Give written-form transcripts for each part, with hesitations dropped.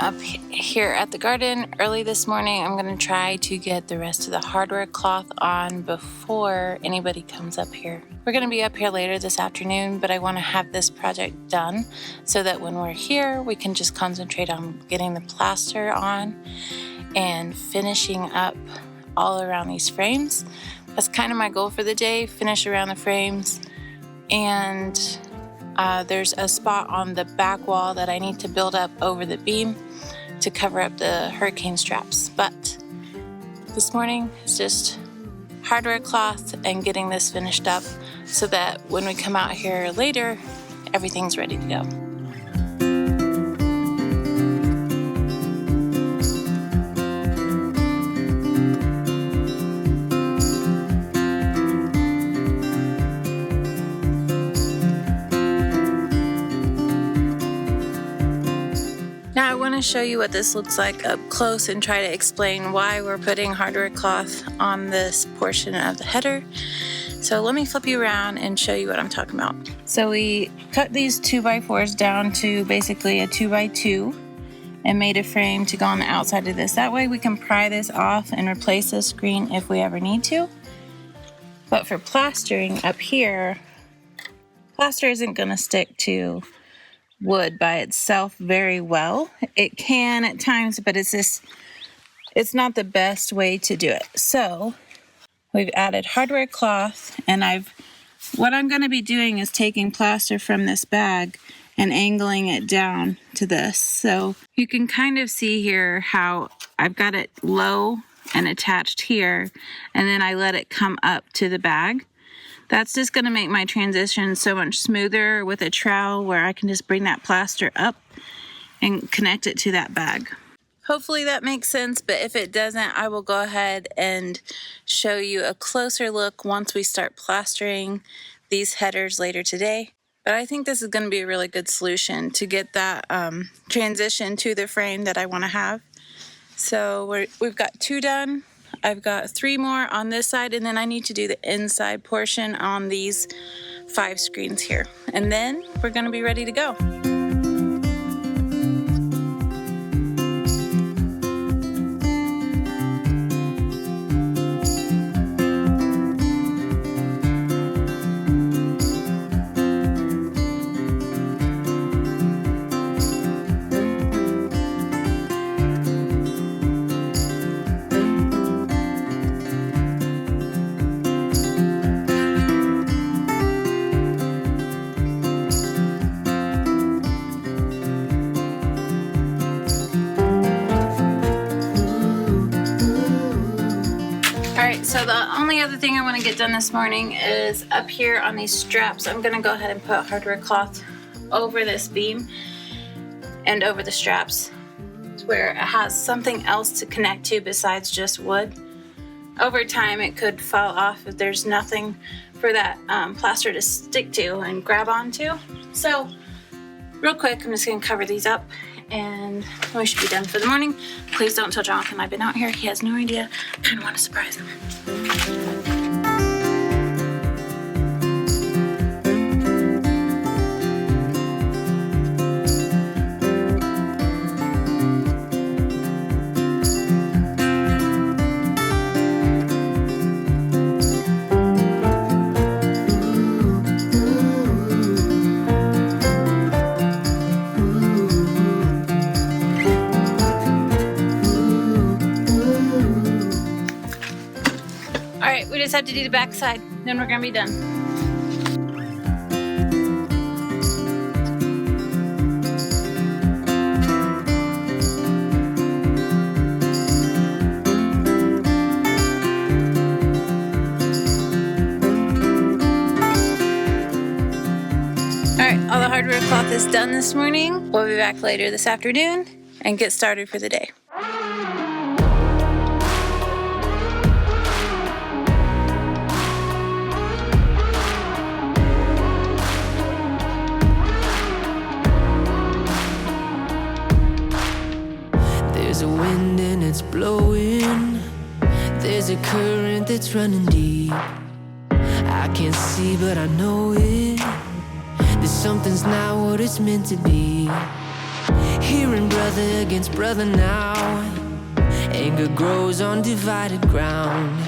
up here at the garden early this morning. I'm going to try to get the rest of the hardware cloth on before anybody comes up here. We're going to be up here later this afternoon, but I want to have this project done so that when we're here, we can just concentrate on getting the plaster on and finishing up all around these frames. That's kind of my goal for the day, finish around the frames. And there's a spot on the back wall that I need to build up over the beam to cover up the hurricane straps. But this morning it's just hardware cloth and getting this finished up so that when we come out here later, everything's ready to go. Now I want to show you what this looks like up close and try to explain why we're putting hardware cloth on this portion of the header. So let me flip you around and show you what I'm talking about. So we cut these 2x4s down to basically a 2x2 and made a frame to go on the outside of this. That way we can pry this off and replace this screen if we ever need to. But for plastering up here, plaster isn't going to stick to wood by itself very well. It can at times, but it's not the best way to do it. So we've added hardware cloth, and what I'm going to be doing is taking plaster from this bag and angling it down to this. So you can kind of see here how I've got it low and attached here, and then I let it come up to the bag. That's just going to make my transition so much smoother with a trowel where I can just bring that plaster up and connect it to that bag. Hopefully that makes sense, but if it doesn't, I will go ahead and show you a closer look once we start plastering these headers later today. But I think this is going to be a really good solution to get that transition to the frame that I want to have. So we've got 2 done. I've got 3 more on this side, and then I need to do the inside portion on these 5 screens here. And then we're going to be ready to go. So the only other thing I want to get done this morning is up here on these straps. I'm going to go ahead and put hardware cloth over this beam and over the straps to where it has something else to connect to besides just wood. Over time it could fall off if there's nothing for that plaster to stick to and grab onto. So real quick, I'm just going to cover these up and we should be done for the morning. Please don't tell Jonathan I've been out here. He has no idea. I kind of want to surprise him. We just have to do the back side, then we're gonna be done. All right, all the hardware cloth is done this morning. We'll be back later this afternoon and get started for the day. There's a wind and it's blowing. There's a current that's running deep. I can't see but I know it. That something's not what it's meant to be. Hearing brother against brother now. Anger grows on divided ground.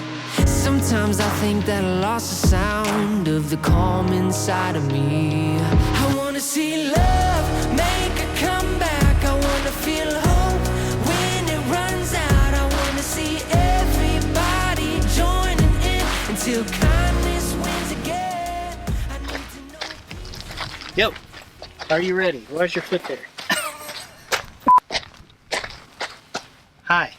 Sometimes I think that I lost the sound of the calm inside of me. I wanna see love make a comeback. I wanna feel hope when it runs out. I wanna see everybody joining in until kindness wins again. I need to know. Yo, are you ready? Where's your foot there? Hi.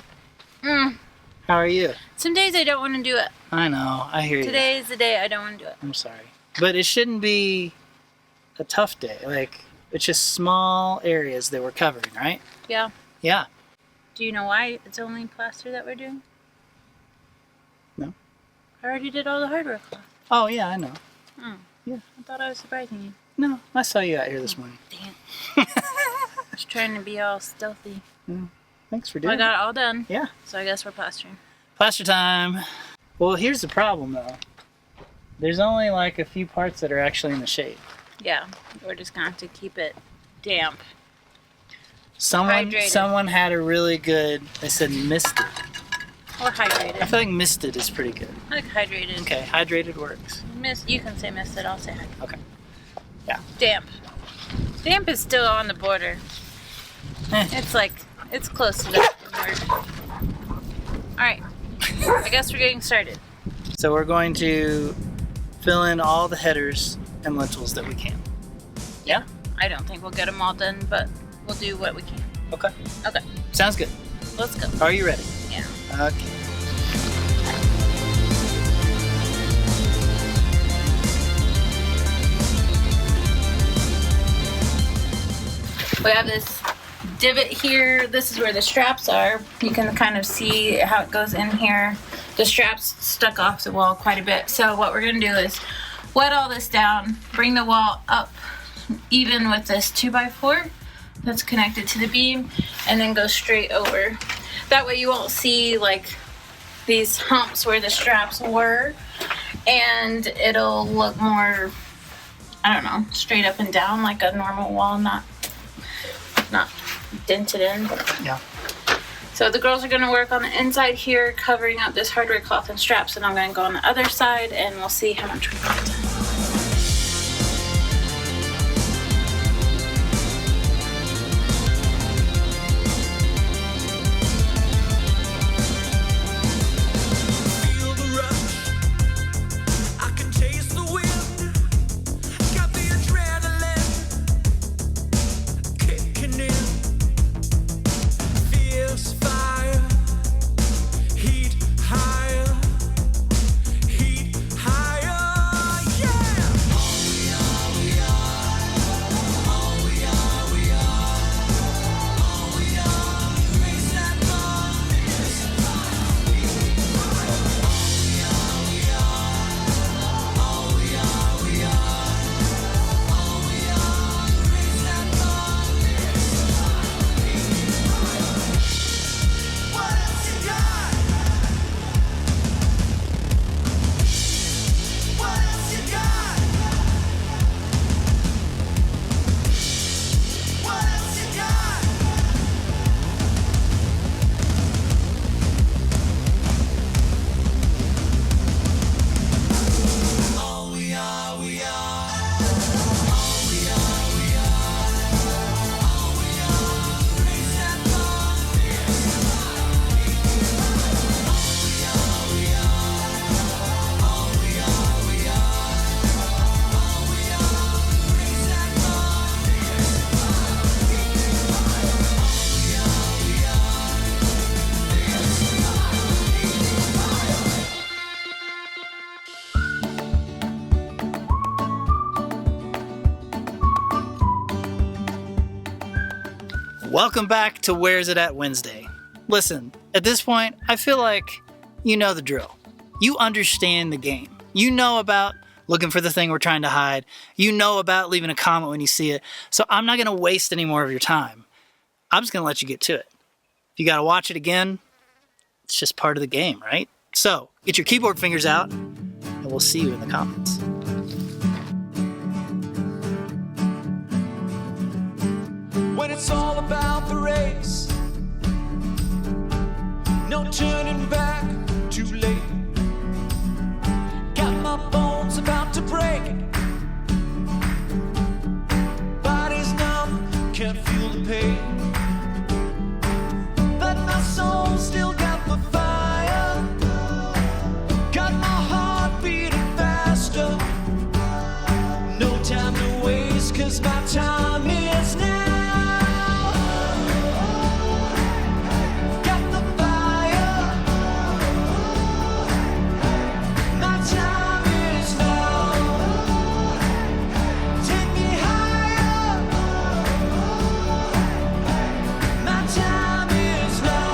How are you? Some days I don't want to do it. I know, I hear you. Today is the day I don't want to do it. I'm sorry. But it shouldn't be a tough day. Like, it's just small areas that we're covering, right? Yeah. Yeah. Do you know why it's only plaster that we're doing? No. I already did all the hardware cloth. Oh, yeah, I know. Oh. Yeah. I thought I was surprising you. No, I saw you out here this morning. Damn. I was trying to be all stealthy. Thanks for Well, doing I got it all done. Yeah. So I guess we're plastering. Plaster time. Well, here's the problem, though. There's only like a few parts that are actually in the shade. Yeah. We're just going to have to keep it damp. Someone had a really good, they said misted. Or I hydrated. feel like misted is pretty good. I like hydrated. Okay, hydrated works. You can say misted, I'll say hydrated. Okay. Yeah. Damp. Damp is still on the border. Eh. It's close to that word. Alright. I guess we're getting started. So we're going to fill in all the headers and lintels that we can. Yeah? I don't think we'll get them all done, but we'll do what we can. Okay. Okay. Sounds good. Let's go. Are you ready? Yeah. Okay. We have this divot here. This is where the straps are. You can kind of see how it goes in here. The straps stuck off the wall quite a bit. So what we're going to do is wet all this down, bring the wall up even with this 2x4 that's connected to the beam, and then go straight over. That way you won't see like these humps where the straps were, and it'll look more, I don't know, straight up and down like a normal wall, not dented in. Yeah. So the girls are going to work on the inside here, covering up this hardware cloth and straps, and I'm going to go on the other side, and we'll see how much we got done. Welcome back to Where's It At Wednesday. Listen, at this point, I feel like you know the drill. You understand the game. You know about looking for the thing we're trying to hide. You know about leaving a comment when you see it. So I'm not going to waste any more of your time. I'm just going to let you get to it. If you got to watch it again, it's just part of the game, right? So get your keyboard fingers out, and we'll see you in the comments. When it's all no turning back, too late. Got my bones about to break. Body's numb, can't feel the pain. But my soul still got the fire. Got my heart beating faster. No time to waste, 'cause my time is now. Got the fire. My time is now. Take me higher. My time is now.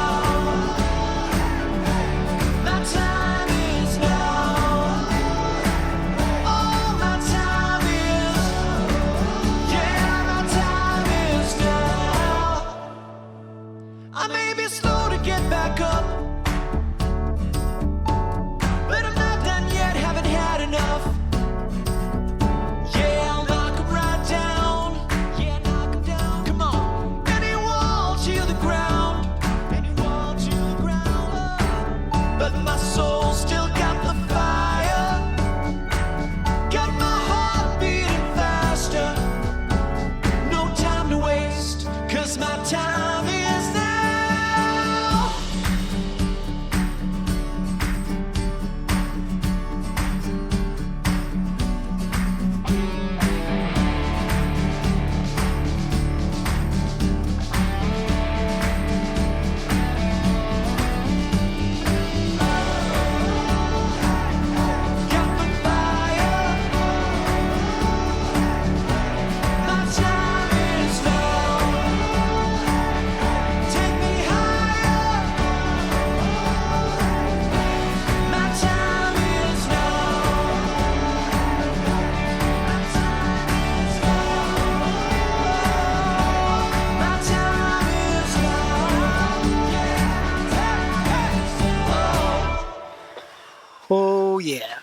My time is now. Oh, my time is, yeah, my time is now. I may be slow to get back up, but I'm not done yet, haven't had enough. Yeah, I'll knock 'em right down. Yeah, knock 'em down. Come on. Any wall to the ground. Any wall to the ground. But my soul still got the fire. Got my heart beating faster. No time to waste, 'cause my time is now. Got the fire. My time is now. Take me higher. My time is now. My time is now. My time is now. Oh, yeah.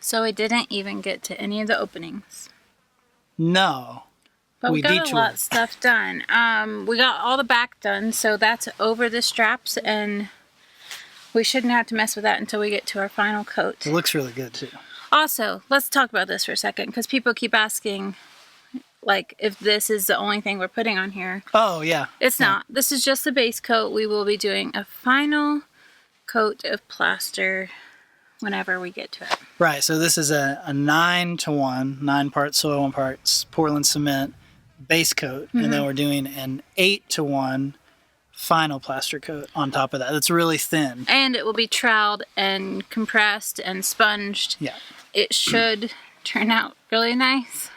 So we didn't even get to any of the openings. No. But we got a lot detoured. of stuff done. We got all the back done, so that's over the straps, and we shouldn't have to mess with that until we get to our final coat. It looks really good, too. Also, let's talk about this for a second, because people keep asking, like, if this is the only thing we're putting on here. Oh, yeah. It's not. This is just the base coat. We will be doing a final coat of plaster whenever we get to it. Right, so this is a 9-to-1, 9 parts soil, 1 parts Portland cement base coat, and then we're doing an 8-to-1 final plaster coat on top of that. It's really thin. And it will be troweled and compressed and sponged. Yeah. It should turn out really nice.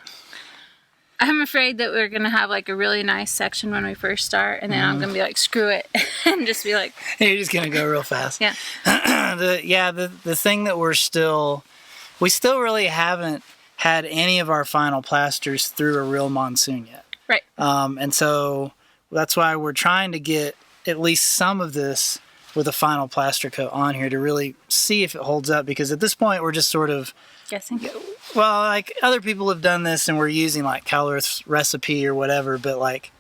I'm afraid that we're going to have like a really nice section when we first start, and then I'm going to be like, screw it, and just be like, You're just going to go real fast. yeah. The thing that we still really haven't had any of our final plasters through a real monsoon yet. Right. And so that's why we're trying to get at least some of this with a final plaster coat on here to really see if it holds up, because at this point we're just sort of, Guessing. well, like other people have done this and we're using like Cal-Earth's recipe or whatever, but like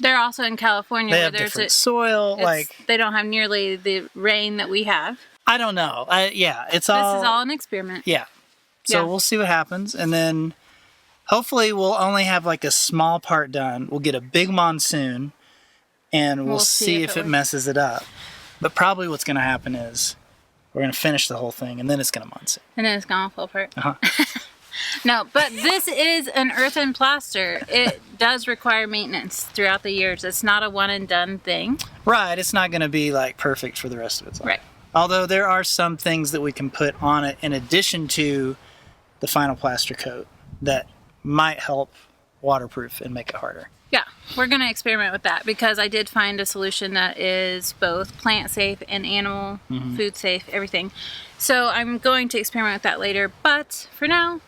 They're also in California they where have there's different soil. Like, they don't have nearly the rain that we have. I don't know. It's This all. is all an experiment. Yeah. So Yeah. we'll see what happens. And then hopefully we'll only have like a small part done. We'll get a big monsoon and we'll see if it messes it up. But probably what's going to happen is we're going to finish the whole thing and then it's going to monsoon. And then it's gonna fall apart. Uh-huh. No, but this is an earthen plaster. It does require maintenance throughout the years. It's not a one and done thing. Right. It's not going to be like perfect for the rest of its life. Right. Although there are some things that we can put on it in addition to the final plaster coat that might help waterproof and make it harder. Yeah, we're going to experiment with that because I did find a solution that is both plant safe and animal food safe, everything. So I'm going to experiment with that later. But for now,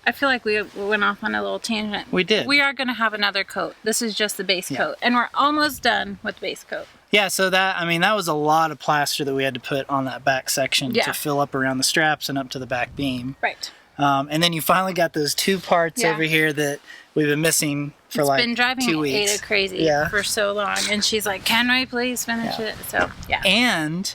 I feel like we went off on a little tangent. We did. We are going to have another coat. This is just the base coat. And we're almost done with the base coat. Yeah, so that was a lot of plaster that we had to put on that back section to fill up around the straps and up to the back beam. Right. And then you finally got those two parts over here that we've been missing for It's like been driving 2 weeks. Ada crazy Yeah. for so long, and she's like, "Can we please finish Yeah. it?" So yeah. And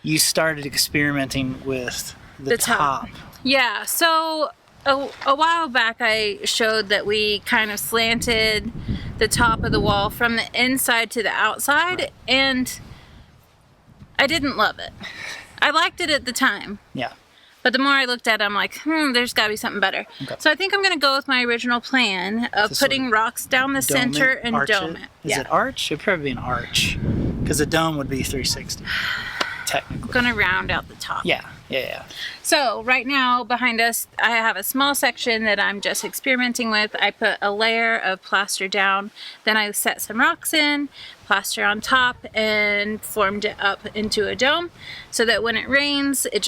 you started experimenting with the top. Yeah. So a while back, I showed that we kind of slanted the top of the wall from the inside to the outside, and I didn't love it. I liked it at the time. Yeah. But the more I looked at it, I'm like, there's got to be something better. Okay. So I think I'm going to go with my original plan of To sort putting of rocks down the Dome center it, and arch dome it. it. Is it arch? It'd probably be an arch. Because a dome would be 360, technically. I'm going to round out the top. Yeah. So right now behind us, I have a small section that I'm just experimenting with. I put a layer of plaster down, then I set some rocks in, plaster on top, and formed it up into a dome so that when it rains, it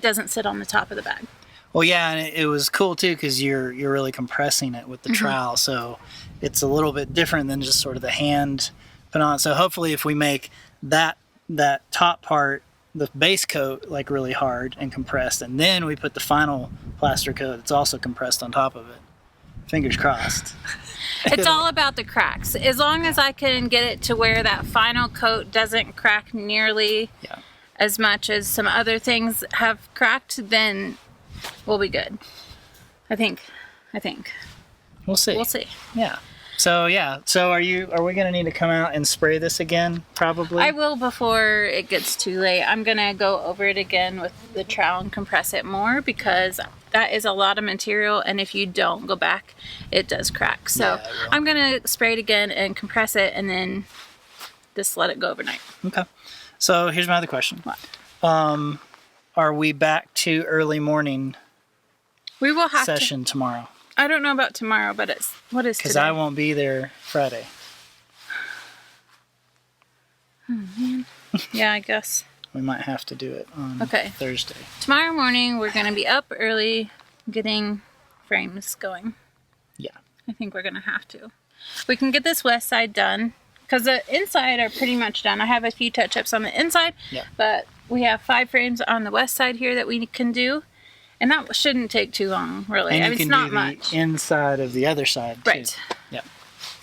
doesn't sit on the top of the bag. Well, yeah, and it was cool too because you're really compressing it with the trowel, so it's a little bit different than just sort of the hand put on. So hopefully, if we make that top part, the base coat, like really hard and compressed, and then we put the final plaster coat that's also compressed on top of it. Fingers crossed. It's all about the cracks. As long as I can get it to where that final coat doesn't crack nearly as much as some other things have cracked, then we'll be good. I think. We'll see. We'll see. Yeah. So are we gonna need to come out and spray this again? Probably. I will before it gets too late. I'm gonna go over it again with the trowel and compress it more because that is a lot of material, and if you don't go back, it does crack. So Yeah, it will. I'm gonna spray it again and compress it, and then just let it go overnight. Okay. So here's my other question. What? Are we back to early morning We will have session tomorrow? I don't know about tomorrow, but what is Because today? I won't be there Friday. Yeah, I guess. We might have to do it on Okay. Thursday. Tomorrow morning, we're going to be up early getting frames going. Yeah. I think we're going to have to. We can get this west side done because the inside are pretty much done. I have a few touch-ups on the inside, Yeah. but we have 5 frames on the west side here that we can do. And that shouldn't take too long, really. And I you mean, can it's not do much. the inside of the other side too. Right. Yeah.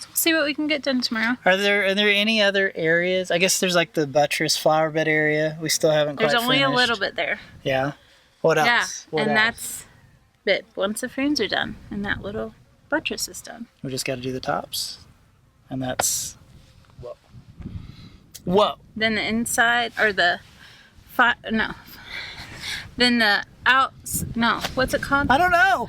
So we'll see what we can get done tomorrow. Are there any other areas? I guess there's like the buttress flower bed area. We still haven't quite There's only finished. a little bit there. Yeah. What else? Yeah, What and else? that's it. Once the frames are done and that little buttress is done. We just got to do the tops, and that's whoa. Then the inside, or the then the what's it called? I don't know.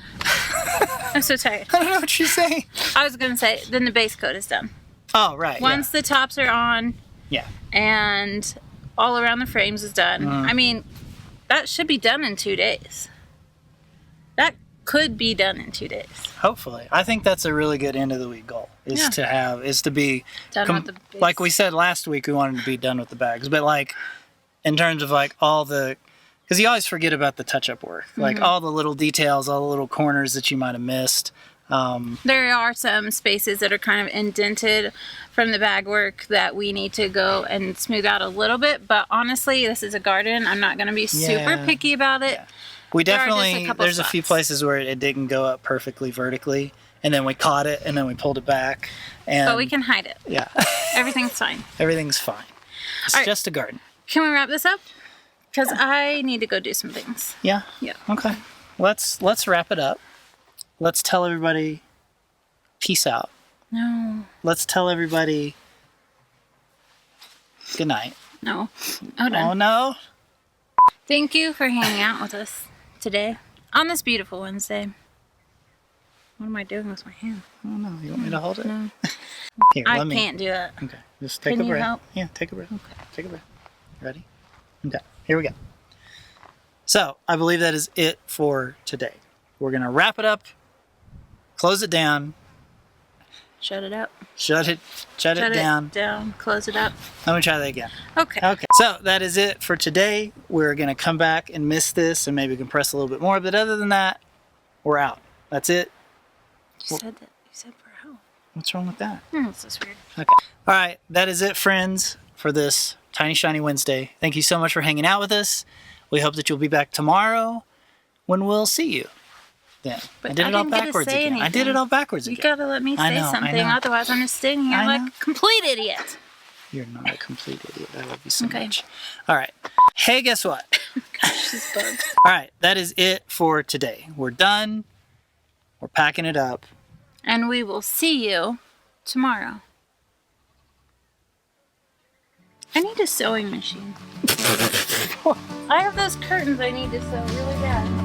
I'm so tired. I don't know what you're saying. I was gonna say, then the base coat is done. Oh right. Once the tops are on Yeah. and all around the frames is done. I mean, that should be done in 2 days. That could be done in 2 days. Hopefully, I think that's a really good end of the week goal. Is to be Done with the base. like we said last week. We wanted to be done with the bags, but like in terms of like all the, because you always forget about the touch-up work, like all the little details, all the little corners that you might have missed. There are some spaces that are kind of indented from the bag work that we need to go and smooth out a little bit. But honestly, this is a garden. I'm not going to be super Yeah. picky about it. Yeah. We There are just a definitely, couple there's a few spots. places where it didn't go up perfectly vertically, and then we caught it, and then we pulled it back. And But we can hide it. yeah, Everything's fine. everything's fine. It's All right. just a garden. Can we wrap this up? Because I need to go do some things. Yeah. Yeah. Okay. Let's wrap it up. Let's tell everybody peace out. No. Let's tell everybody good night. No. Hold on. Oh no. Thank you for hanging out with us today on this beautiful Wednesday. What am I doing with my hand? Oh no. You want me to hold it? No. Here, I let me. can't do it. Okay. Just take Can a you breath. help? Yeah, take a breath. Okay. Take a breath. Ready? Okay. Here we go. So, I believe that is it for today. We're going to wrap it up, close it down, Shut it up. shut it down. Down. Close it up. Let me try that again. Okay. Okay. So, that is it for today. We're going to come back and miss this and maybe compress a little bit more, but other than that, we're out. That's it. You said that. You said for how? What's wrong with that? That's just weird. Okay. All right. That is it, friends, for this Tiny Shiny Wednesday. Thank you so much for hanging out with us. We hope that you'll be back tomorrow when we'll see you. Yeah. But I did it all didn't get to backwards say again. I did anything. it all backwards You again. gotta let me I say know, I something, know. otherwise I'm just standing here I like know. a complete idiot. You're not a complete idiot. I love you so Okay. much. All right. Hey, guess what? She's bugged. All right. That is it for today. We're done. We're packing it up. And we will see you tomorrow. I need a sewing machine. I have those curtains I need to sew really bad.